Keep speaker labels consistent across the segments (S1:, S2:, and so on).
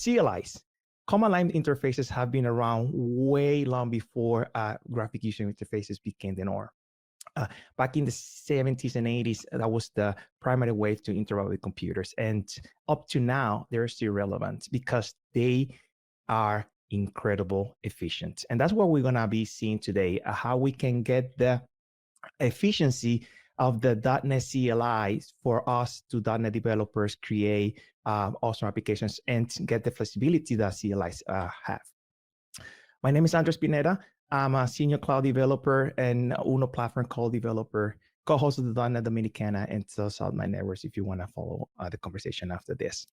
S1: CLIs. Command line interfaces have been around way long before graphic user interfaces became the norm. Back in the 70s and 80s, that was the primary way to interact with computers. And up to now, they're still relevant because they are incredible efficient. And that's what we're going to be seeing today, how we can get the efficiency of the .NET CLI for us to .NET developers create awesome applications and get the flexibility that CLIs have. My name is Andres Pineda. I'm a senior cloud developer and Uno platform cloud developer, co-host of the .NET Dominicana, and those are my networks if you want to follow the conversation after this.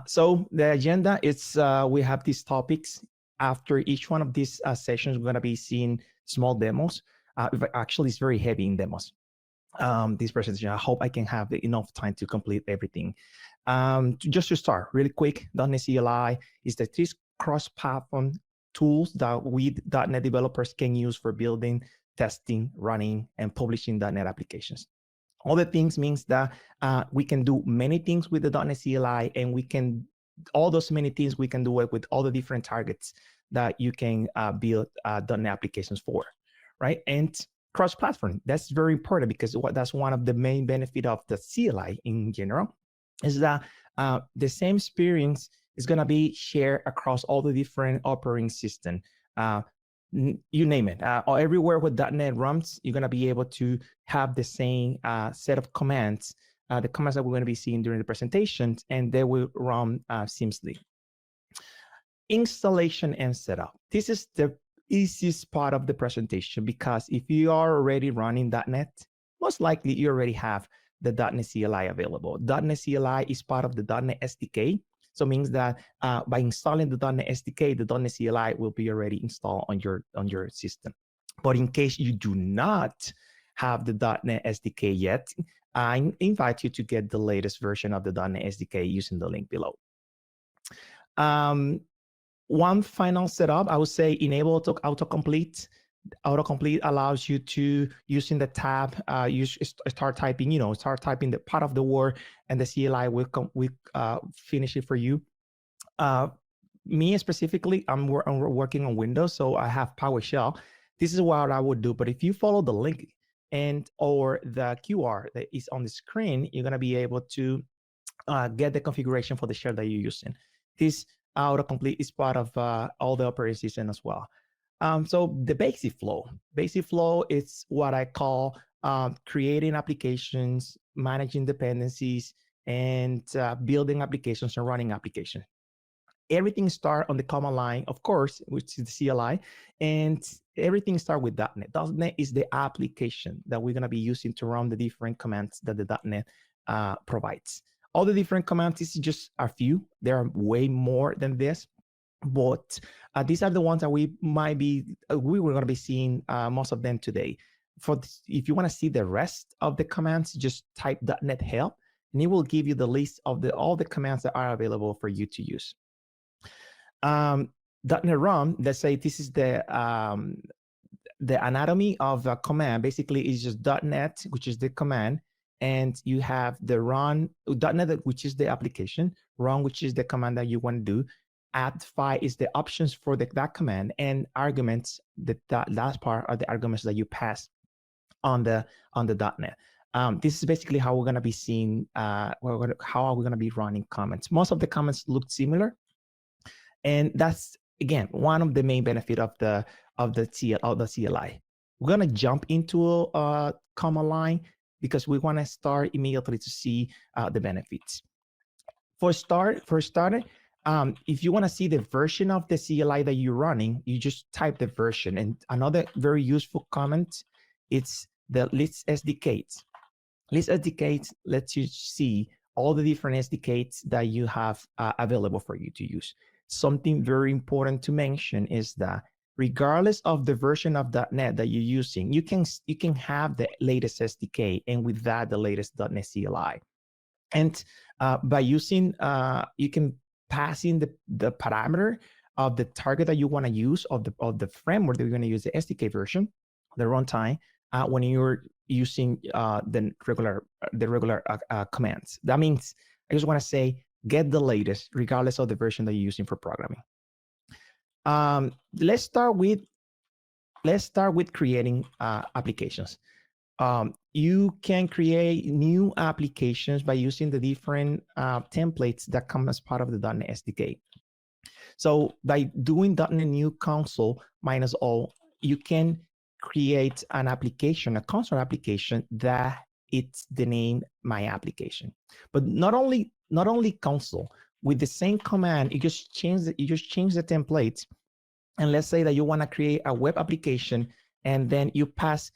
S1: So the agenda is we have these topics. After each one of these sessions, we're going to be seeing small demos. Actually, it's very heavy in demos. This presentation, I hope I can have enough time to complete everything. Just to start really quick, .NET CLI is the this cross-platform tools that we .NET developers can use for building, testing, running, and publishing .NET applications. All the things means that we can do many things with the .NET CLI, and we can, all those many things we can do it with all the different targets that you can build .NET applications for, right? And cross-platform, that's very important because that's one of the main benefit of the CLI in general, is that the same experience is going to be shared across all the different operating systems. You name it, or everywhere where .NET runs, you're going to be able to have the same set of commands, the commands that we're going to be seeing during the presentations, and they will run seamlessly. Installation and setup. This is the easiest part of the presentation because if you are already running .NET, most likely you already have the .NET CLI available. .NET CLI is part of the .NET SDK. So it means that by installing the .NET SDK, the .NET CLI will be already installed on your system. But in case you do not have the .NET SDK yet, I invite you to get the latest version of the .NET SDK using the link below. One final setup, I would say enable autocomplete. Autocomplete allows you to, using the tab, start typing the part of the word, and the CLI will finish it for you. Me specifically, I'm working on Windows, so I have PowerShell. This is what I would do. But if you follow the link or the QR that is on the screen, you're going to be able to get the configuration for the shell that you're using. This autocomplete is part of all the operating system as well. So the basic flow is what I call creating applications, managing dependencies, and building applications and running applications. Everything starts on the command line, of course, which is the CLI, and everything starts with .NET. .NET is the application that we're going to be using to run the different commands that the .NET provides. All the different commands, this is just a few. There are way more than this. But these are the ones that we were going to be seeing most of them today. If you want to see the rest of the commands, just type .NET help, and it will give you the list of all the commands that are available for you to use. .NET run, let's say this is the anatomy of a command. Basically, it's just .NET, which is the command, and you have the run .NET, which is the application, run, which is the command that you want to do. Add file is the options for that command, and arguments, that last part are the arguments that you pass on the .NET. This is basically how we're going to be seeing how are we going to be running comments. Most of the comments look similar, and that's again one of the main benefit of the CLI. We're going to jump into a command line because we want to start immediately to see the benefits. For starter. If you want to see the version of the CLI that you're running, you just type the version. And another very useful comment, it's the list SDKs. List SDKs lets you see all the different SDKs that you have available for you to use. Something very important to mention is that regardless of the version of .NET that you're using, you can have the latest SDK, and with that, the latest .NET CLI. And by using, you can pass in the parameter of the target that you want to use of the framework that you're going to use, the SDK version, the runtime, when you're using the regular commands. That means I just want to say get the latest, regardless of the version that you're using for programming. Let's start with creating applications. You can create new applications by using the different templates that come as part of the .NET SDK. So by doing .NET New Console -all, you can create an application, a console application that it's the name my application. But not only console, with the same command, you just change the template. And let's say that you want to create a web application, and then you pass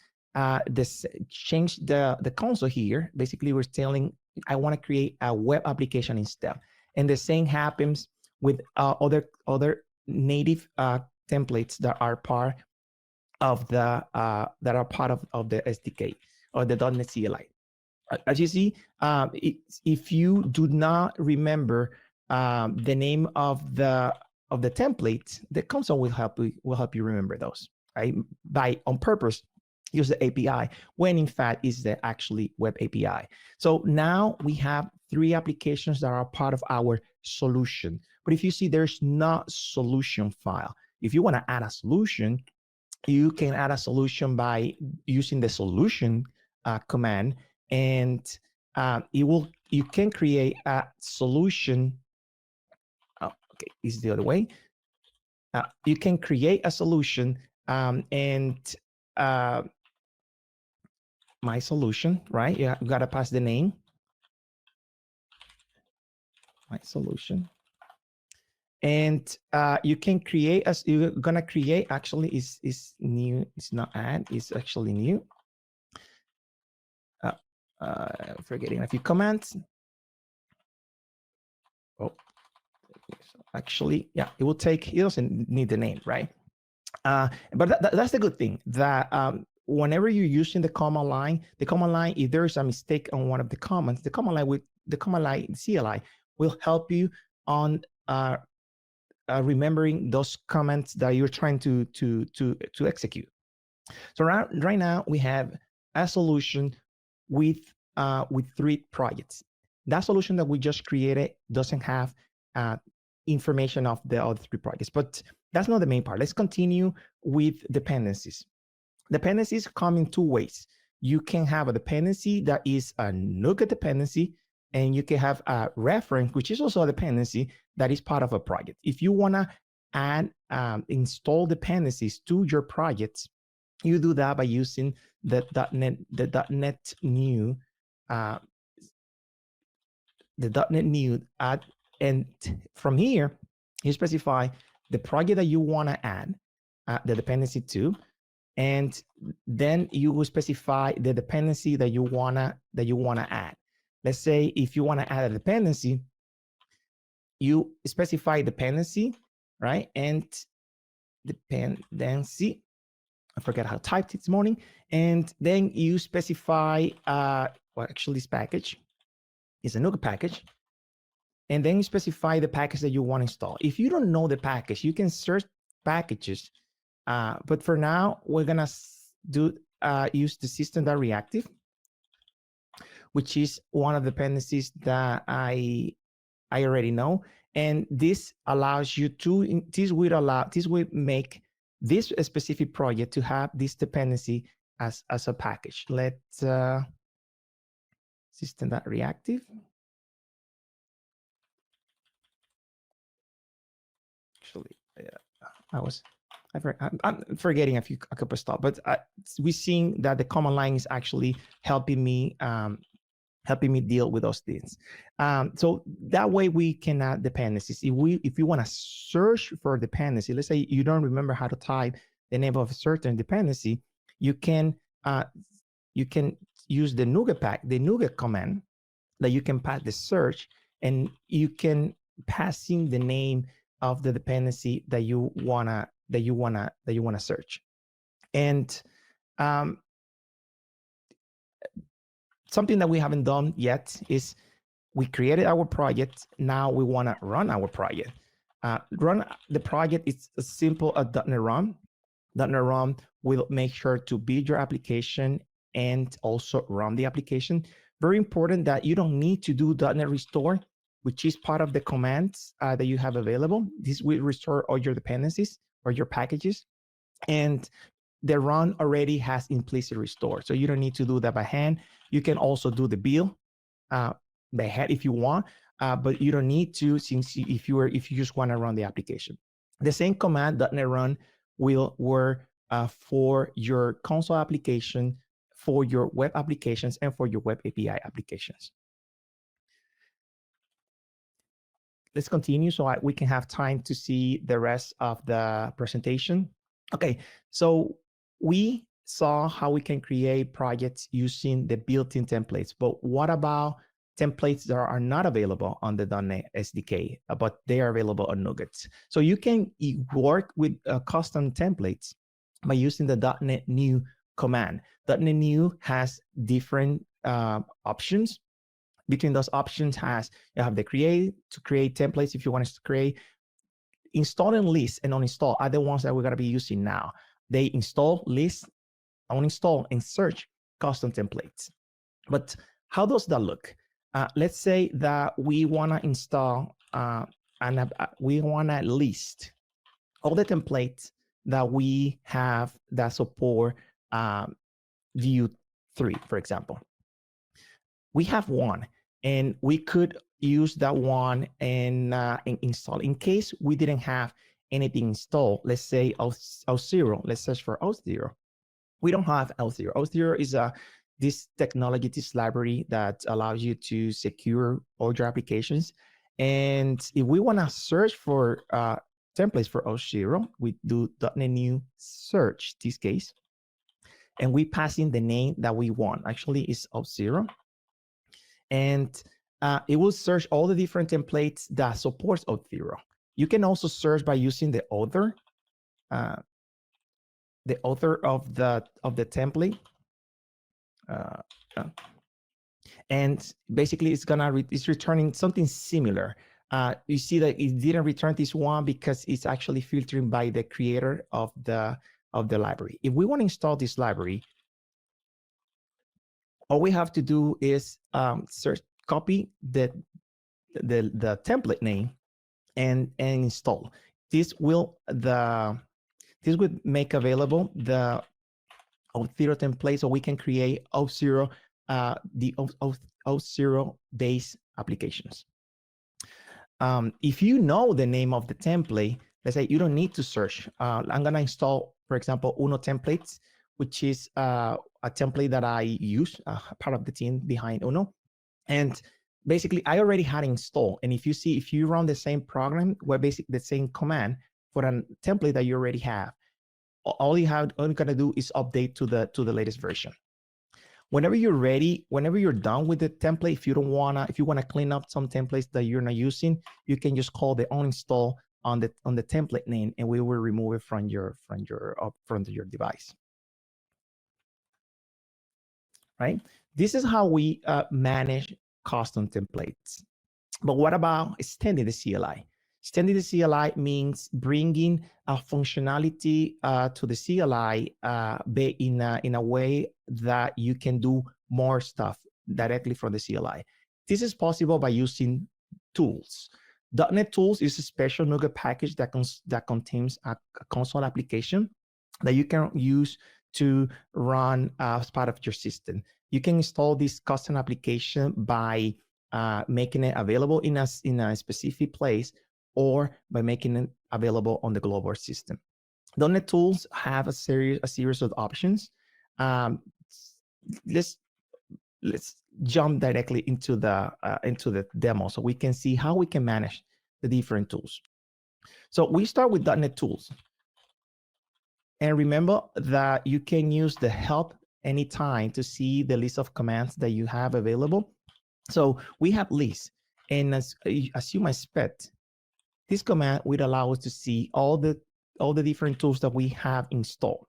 S1: change the console here. Basically, we're telling I want to create a web application instead. And the same happens with other native templates that are part of the SDK or the .NET CLI. As you see, if you do not remember the name of the template, the console will help you remember those, right? By on purpose use the API when in fact is the actually web API. So now we have 3 applications that are part of our solution. But if you see, there's not solution file. If you want to add a solution, you can add a solution by using the solution command, and you can create a solution. Oh, okay, this is the other way. You can create a solution and my solution, right? You got to pass the name. My solution. And you can create, as you're gonna create, actually is new. It's not add, it's actually new. Forgetting a few commands. Oh, actually, yeah, it will take, it doesn't need the name, right? But that's the good thing, that whenever you're using the command line, if there's a mistake on one of the commands, the command line CLI will help you on remembering those commands that you're trying to execute. So right now we have a solution with 3 projects. That solution that we just created doesn't have information of the other 3 projects, but that's not the main part. Let's continue with dependencies. Dependencies come in 2 ways. You can have a dependency that is a NUGA dependency, and you can have a reference, which is also a dependency that is part of a project. If you want to add install dependencies to your projects, you do that by using the .NET New add, and from here you specify the project that you want to add the dependency to, and then you will specify the dependency that you wanna add. Let's say if you want to add a dependency, you specify dependency, right? And dependency, I forgot how to type this morning. And then you specify, well, actually this package is a NUGA package. And then you specify the package that you want to install. If you don't know the package, you can search packages. But for now, we're gonna use the system.reactive, which is one of the dependencies that I already know. And this allows you to, this will make this specific project to have this dependency as a package. Let's system.reactive. Actually, yeah, I'm forgetting a couple of stuff, but we're seeing that the command line is actually helping me deal with those things. So that way we can add dependencies. If you want to search for dependency, let's say you don't remember how to type the name of a certain dependency, you can use the NUGA command that you can pass the search, and you can pass in the name of the dependency that you wanna search. And something that we haven't done yet is we created our project. Now we want to run our project. Run the project is as simple as .NET Run. .NET Run will make sure to build your application and also run the application. Very important that you don't need to do .NET Restore which is part of the commands that you have available. This will restore all your dependencies or your packages. And the run already has implicit restore. So you don't need to do that by hand. You can also do the build by hand if you want, but you don't need to, since if you just want to run the application. The same command .NET Run will work for your console application, for your web applications, and for your web API applications. Let's continue so we can have time to see the rest of the presentation. Okay, so we saw how we can create projects using the built-in templates, but what about templates that are not available on the .NET SDK, but they are available on Nuggets? So you can work with custom templates by using the .NET New command. .NET New has different options. Between those options you have the create templates if you want to create. Install and list and uninstall are the ones that we're going to be using now. They install, list, uninstall, and search custom templates. But how does that look? Let's say that we want to install and we want to list all the templates that we have that support Vue 3, for example. We have one, and we could use that one and install. In case we didn't have anything installed, let's say Auth0, let's search for Auth0. We don't have Auth0. Auth0 is this technology, this library that allows you to secure all your applications. And if we want to search for templates for Auth0, we do .NET New search, this case, and we pass in the name that we want. Actually, it's Auth0. And it will search all the different templates that supports Auth0. You can also search by using the author of the template, and basically it's returning something similar. You see that it didn't return this one because it's actually filtering by the creator of the library. If we want to install this library, all we have to do is copy the template name and install. This will make available the Auth0 template, so we can create Auth0 the Auth0 based applications. If you know the name of the template, let's say you don't need to search. I'm gonna install, for example, Uno templates, which is a template that I use, part of the team behind Uno. And basically, I already had installed. And if you run the same program, where basically the same command for a template that you already have, all you're gonna do is update to the latest version. Whenever you're ready, whenever you're done with the template, if you wanna clean up some templates that you're not using, you can just call the uninstall on the template name, and we will remove it from your device. Right? This is how we manage custom templates. But what about extending the CLI? Extending the CLI means bringing a functionality to the CLI in a way that you can do more stuff directly from the CLI. This is possible by using tools. .NETTools is a special NuGet package that contains a console application that you can use to run as part of your system. You can install this custom application by making it available in a specific place, or by making it available on the global system. NetTools have a series of options. Let's jump directly into the demo so we can see how we can manage the different tools. So we start with NetTools. And remember that you can use the help anytime to see the list of commands that you have available. So we have list, and as you might expect, this command would allow us to see all the different tools that we have installed.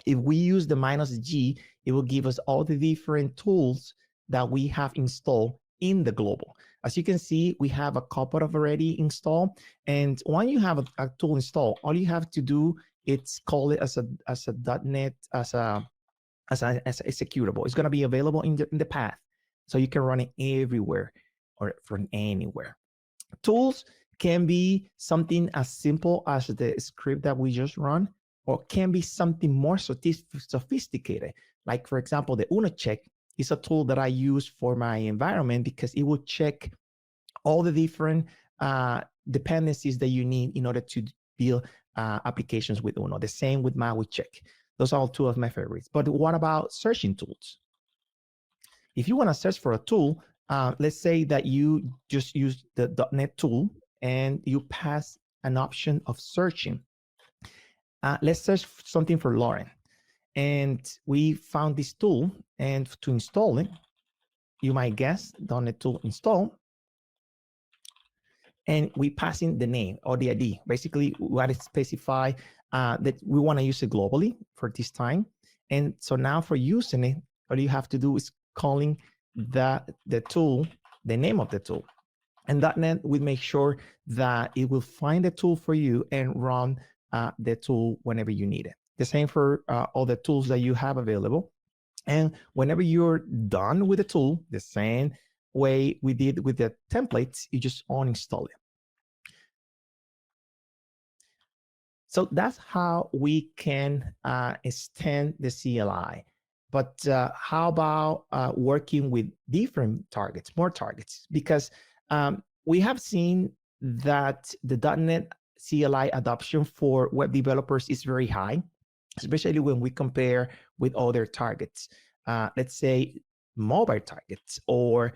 S1: If we use the -G, it will give us all the different tools that we have installed in the global. As you can see, we have a couple of already installed. And when you have a tool installed, all you have to do is call it as a .NET as a executable. It's going to be available in the path, so you can run it everywhere or from anywhere. Tools can be something as simple as the script that we just run, or can be something more sophisticated. Like, for example, the Uno check is a tool that I use for my environment because it will check all the different dependencies that you need in order to build applications with Uno. The same with Maui check. Those are all two of my favorites. But what about searching tools? If you want to search for a tool, let's say that you just use the .NET tool and you pass an option of searching. Let's search something for Lauren. And we found this tool, and to install it, you might guess .NET tool install, and we pass in the name or the ID. Basically, we want to specify that we want to use it globally for this time. And so now for using it, all you have to do is calling the tool, the name of the tool. And .NET will make sure that it will find the tool for you and run the tool whenever you need it. The same for all the tools that you have available. And whenever you're done with the tool, the same way we did with the templates, you just uninstall it. So that's how we can extend the CLI. But how about working with different targets, more targets? Because we have seen that the .NET CLI adoption for web developers is very high, especially when we compare with other targets. Let's say mobile targets, or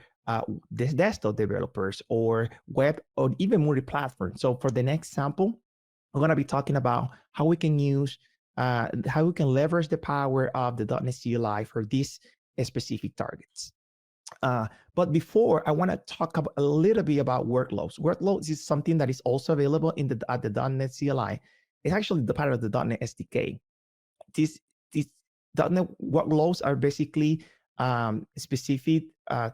S1: the desktop developers, or web, or even multi-platform. So for the next sample, we're going to be talking about how we can use, how we can leverage the power of the .NET CLI for these specific targets. But before, I want to talk a little bit about workloads. Workloads is something that is also available in at the .NET CLI. It's actually the part of the .NET SDK. These .NET workloads are basically specific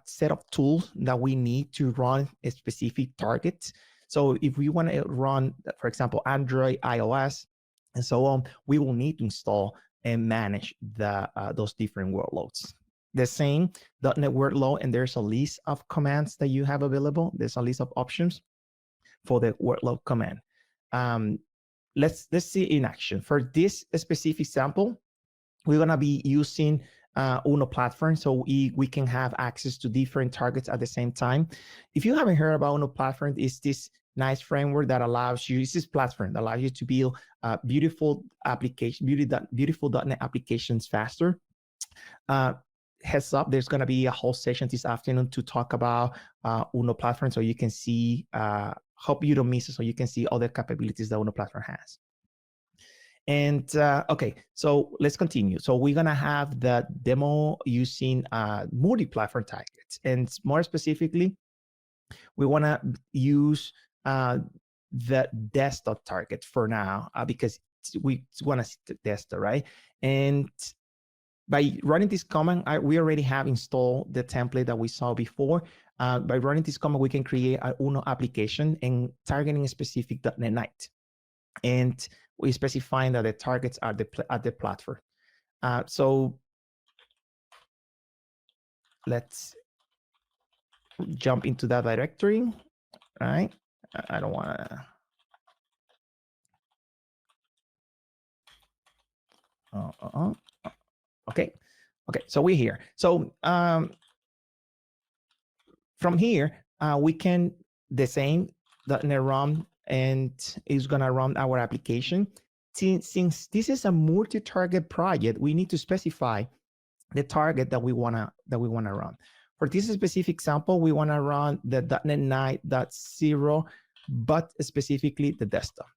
S1: set of tools that we need to run a specific target. So if we want to run, for example, Android, iOS, and so on, we will need to install and manage those different workloads. The same .NET workload, and there's a list of commands that you have available. There's a list of options for the workload command. Let's see in action. For this specific sample, we're going to be using Uno platform, so we can have access to different targets at the same time. If you haven't heard about Uno platform, it's this nice framework that allows you, it's this platform that allows you to build beautiful application, beautiful .NET applications faster. Heads up, there's going to be a whole session this afternoon to talk about Uno platform, so you can see, hope you don't miss it, so you can see all the capabilities that Uno platform has. And okay, so let's continue. So we're going to have the demo using multi-platform targets. And more specifically, we want to use the desktop target for now, because we want to see the desktop, right? And by running this command, we already have installed the template that we saw before. By running this command, we can create an Uno application and targeting a specific .NET night. And we specifying that the targets are at the platform. So let's jump into that directory, right? I don't want to. Okay. So we're here. So from here, we can the same .NET run, and it's gonna run our application. Since this is a multi-target project, we need to specify the target that we wanna run. For this specific sample, we wanna run the .NET 9.0, but specifically the desktop.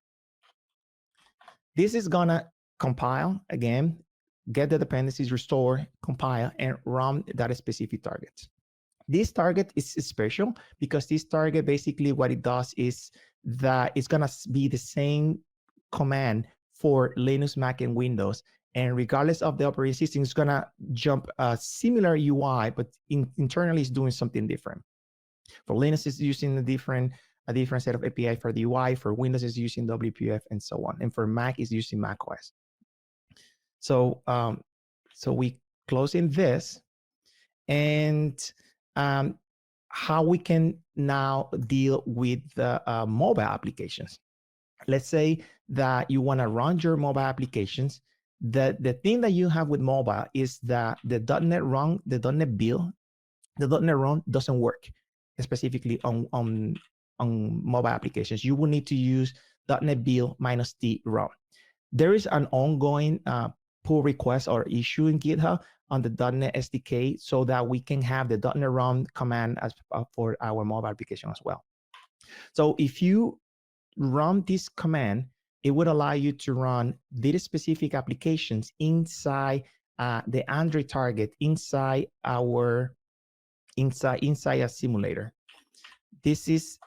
S1: This is gonna compile again, get the dependencies, restore, compile, and run that specific target. This target is special because this target basically what it does is that it's gonna be the same command for Linux, Mac, and Windows. And regardless of the operating system, it's gonna jump a similar UI, but internally it's doing something different. For Linux, it's using a different set of API for the UI. For Windows, it's using WPF and so on. And for Mac, it's using macOS. So, so we closing this, and how we can now deal with the mobile applications. Let's say that you want to run your mobile applications. The thing that you have with mobile is that the .NET run, the .NET build, the .NET run doesn't work specifically on mobile applications. You will need to use .NET build -t run. There is an ongoing pull request or issue in GitHub on the .NET SDK so that we can have the .NET run command as for our mobile application as well. So if you run this command, it would allow you to run these specific applications inside the Android target, inside a simulator. This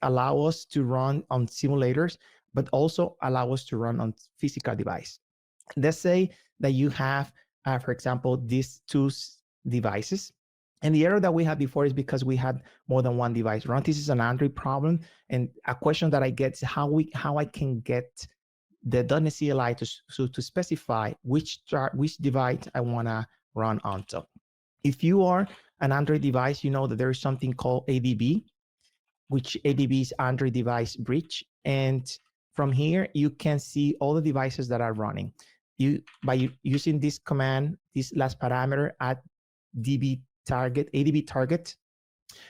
S1: allows us to run on simulators, but also allow us to run on physical device. Let's say that you have, for example, these two devices. And the error that we had before is because we had more than one device run. This is an Android problem. And a question that I get is how I can get the .NET CLI to specify which device I want to run onto. If you are an Android device, you know that there is something called ADB, which ADB is Android Device Bridge. And from here, you can see all the devices that are running. By using this command, this last parameter at ADB target,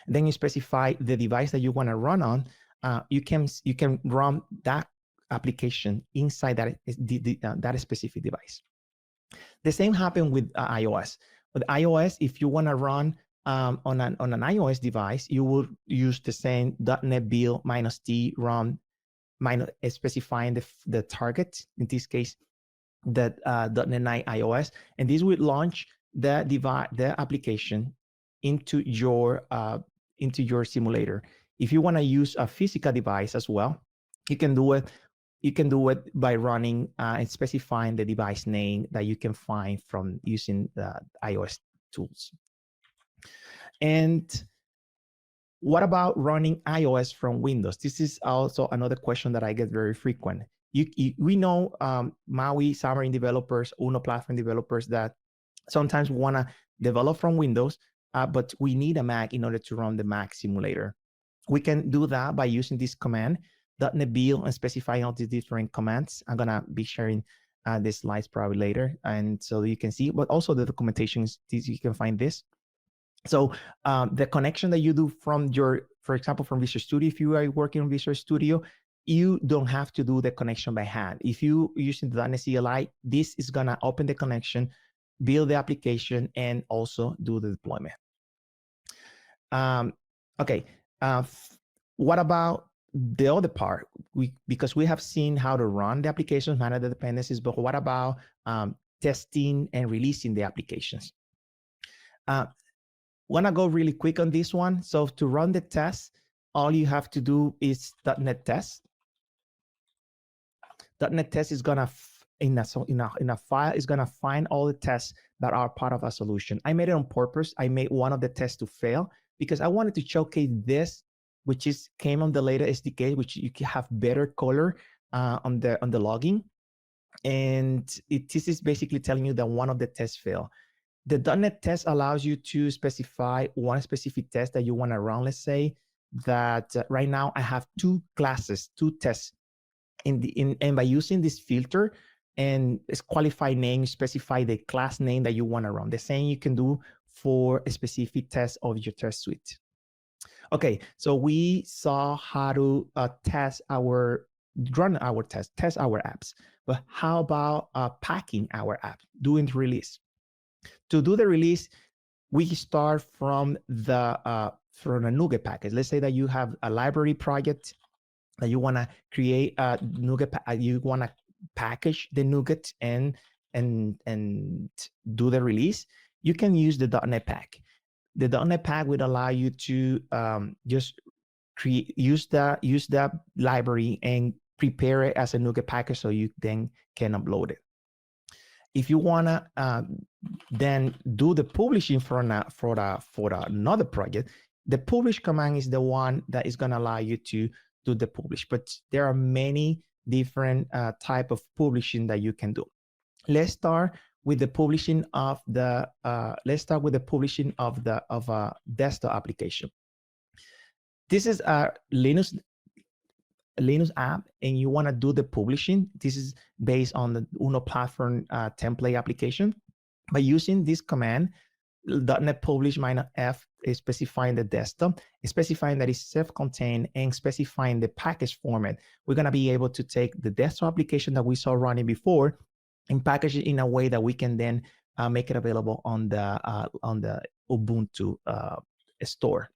S1: and then you specify the device that you want to run on, you can run that application inside that specific device. The same happened with iOS. With iOS, if you want to run on an iOS device, you will use the same .NET build -t run specifying the target, in this case, the .NET 9 iOS, and this will launch the application into your simulator. If you want to use a physical device as well, you can do it. You can do it by running and specifying the device name that you can find from using the iOS tools. And what about running iOS from Windows? This is also another question that I get very frequent. We know MAUI, Xamarin developers, Uno platform developers that sometimes want to develop from Windows, but we need a Mac in order to run the Mac simulator. We can do that by using this command, .NET build, and specifying all the different commands. I'm going to be sharing the slides probably later, and so you can see, but also the documentation, you can find this. So the connection that you do from for example, from Visual Studio, if you are working on Visual Studio, you don't have to do the connection by hand. If you using the .NET CLI, this is going to open the connection, build the application, and also do the deployment. Okay. What about the other part? Because we have seen how to run the applications, manage the dependencies, but what about testing and releasing the applications? Want to go really quick on this one. So to run the test, all you have to do is .NET test. .NET test is gonna in a file is gonna find all the tests that are part of a solution. I made it on purpose. I made one of the tests to fail because I wanted to showcase this, which came on the later SDK, which you can have better color on the logging, and this is basically telling you that one of the tests failed. The .NET test allows you to specify one specific test that you want to run. Let's say that right now I have two tests and by using this filter and this qualified name, specify the class name that you want to run. The same you can do for a specific test of your test suite. Okay, so we saw how to run our test our apps, but how about packing our app, doing the release? To do the release, we start from a NuGet package. Let's say that you have a library project that you want to create a NuGet. You want to package the NuGet and do the release. You can use the .NET Pack. The .NET Pack would allow you to just use that library and prepare it as a NuGet package, so you then can upload it. If you wanna then do the publishing for another project, the publish command is the one that is gonna allow you to do the publish. But there are many different type of publishing that you can do. Let's start with the publishing of the, let's start with the publishing of a desktop application. This is a Linux app, and you want to do the publishing. This is based on the Uno platform template application. By using this command, .NET publish -f is specifying the desktop, specifying that it's self-contained, and specifying the package format. We're going to be able to take the desktop application that we saw running before and package it in a way that we can then make it available on the Ubuntu store.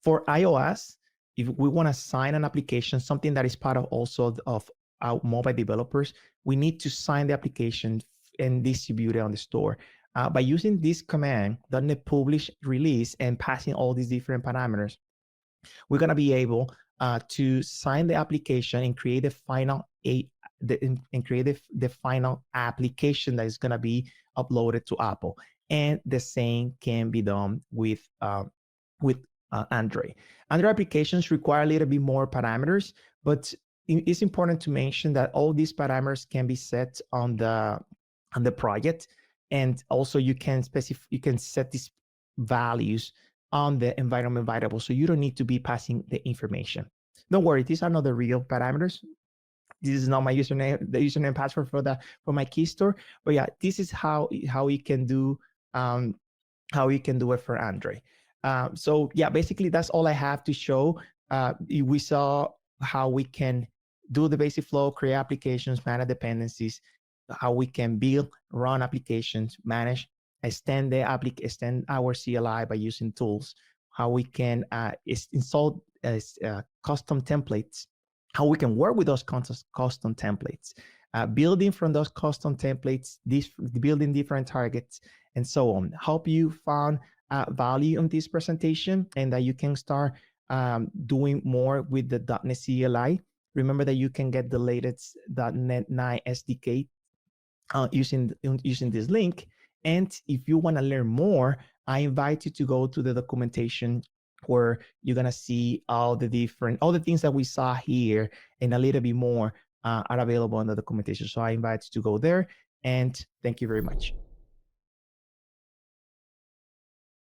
S1: For iOS, if we want to sign an application, something that is part of also of our mobile developers, we need to sign the application and distribute it on the store. By using this command, .NET publish, release, and passing all these different parameters, we're going to be able to sign the application and create the final final application that is going to be uploaded to Apple. And the same can be done with Android. Android applications require a little bit more parameters, but it's important to mention that all these parameters can be set on the project, and also you can set these values on the environment variable, so you don't need to be passing the information. Don't worry, these are not the real parameters. This is not my username, the username password for my key store, but yeah, this is how you can do it for Android. So yeah, basically that's all I have to show. We saw how we can do the basic flow, create applications, manage dependencies, how we can build, run applications, manage, extend our CLI by using tools, how we can install custom templates, how we can work with those custom templates, building from those custom templates, building different targets, and so on. Hope you found value in this presentation and that you can start doing more with the .NET CLI. Remember that you can get the latest .NET 9 SDK using this link. And if you want to learn more, I invite you to go to the documentation where you're going to see all the things that we saw here and a little bit more are available in the documentation. So I invite you to go there, and thank you very much.